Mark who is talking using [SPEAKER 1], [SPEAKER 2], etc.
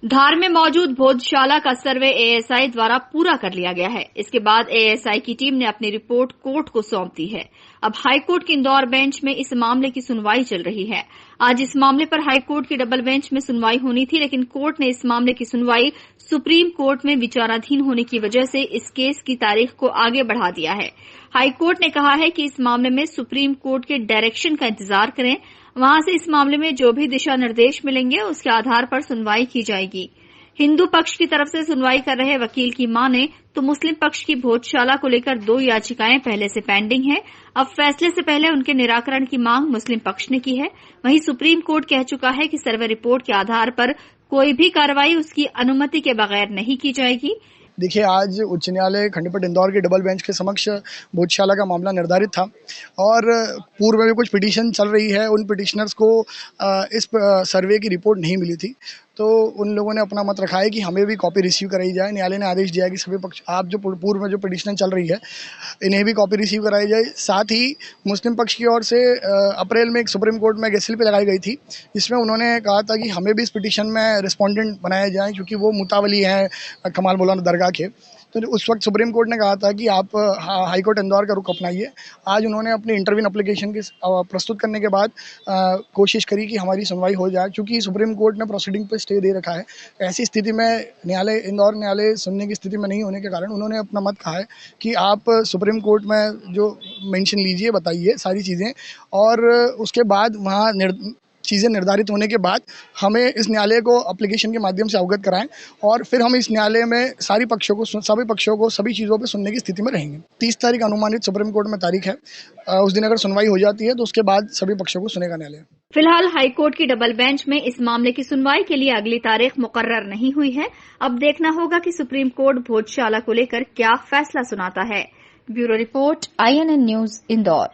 [SPEAKER 1] धार में मौजूद भोजशाला का सर्वे एएसआई द्वारा पूरा कर लिया गया है। इसके बाद एएसआई की टीम ने अपनी रिपोर्ट कोर्ट को सौंप दी है। अब हाईकोर्ट की इंदौर बेंच में इस मामले की सुनवाई चल रही है। आज इस मामले पर हाईकोर्ट की डबल बेंच में सुनवाई होनी थी, लेकिन कोर्ट ने इस मामले की सुनवाई सुप्रीम कोर्ट में विचाराधीन होने की वजह से इस केस की तारीख को आगे बढ़ा दिया है। हाईकोर्ट ने कहा है कि इस मामले में सुप्रीम कोर्ट के डायरेक्शन का इंतजार करें। वहां से इस मामले में जो भी दिशा निर्देश मिलेंगे उसके आधार पर सुनवाई की जाएगी। हिंदू पक्ष की तरफ से सुनवाई कर रहे वकील की माने तो मुस्लिम पक्ष की भोजशाला को लेकर 2 याचिकाएं पहले से पेंडिंग है। अब फैसले से पहले उनके निराकरण की मांग मुस्लिम पक्ष ने की है। वहीं सुप्रीम कोर्ट कह चुका है कि सर्वे रिपोर्ट के आधार पर कोई भी कार्रवाई उसकी अनुमति के बगैर नहीं की जाएगी।
[SPEAKER 2] देखिए, आज उच्च न्यायालय खंडपीठ इंदौर के डबल बेंच के समक्ष भोजशाला का मामला निर्धारित था और पूर्व में भी कुछ पिटीशन चल रही है। उन पिटिशनर्स को इस सर्वे की रिपोर्ट नहीं मिली थी, तो उन लोगों ने अपना मत रखा है कि हमें भी कॉपी रिसीव कराई जाए। न्यायालय ने आदेश दिया है कि सभी पक्ष, आप जो पूर्व में जो पिटिशन चल रही है, इन्हें भी कॉपी रिसीव कराई जाए। साथ ही मुस्लिम पक्ष की ओर से अप्रैल में एक सुप्रीम कोर्ट में गेसिल पे लगाई गई थी, जिसमें उन्होंने कहा था कि हमें भी इस पिटिशन में रिस्पोंडेंट बनाया जाए, क्योंकि वो मुतावली हैं कमाल मौलाना दरगाह के। तो उस वक्त सुप्रीम कोर्ट ने कहा था कि आप हाई कोर्ट इंदौर का रुख अपनाइए। आज उन्होंने अपनी इंटरव्यू एप्लीकेशन की प्रस्तुत करने के बाद कोशिश करी कि हमारी सुनवाई हो जाए, क्योंकि सुप्रीम कोर्ट ने प्रोसीडिंग पे स्टे दे रखा है। ऐसी स्थिति में इंदौर न्यायालय सुनने की स्थिति में नहीं होने के कारण उन्होंने अपना मत कहा है कि आप सुप्रीम कोर्ट में जो मेंशन लीजिए, बताइए सारी चीज़ें, और उसके बाद वहाँ चीज़ें निर्धारित होने के बाद हमें इस न्यायालय को एप्लीकेशन के माध्यम से अवगत कराएं और फिर हम इस न्यायालय में सभी पक्षों को सभी चीज़ों पे सुनने की स्थिति में रहेंगे। 30 तारीख अनुमानित सुप्रीम कोर्ट में तारीख है। उस दिन अगर सुनवाई हो जाती है तो उसके बाद सभी पक्षों को सुनेगा न्यायालय।
[SPEAKER 1] फिलहाल हाईकोर्ट की डबल बेंच में इस मामले की सुनवाई के लिए अगली तारीख मुकर्रर नहीं हुई है। अब देखना होगा कि सुप्रीम कोर्ट भोजशाला को लेकर क्या फैसला सुनाता है। Bureau report, INN news, Indore.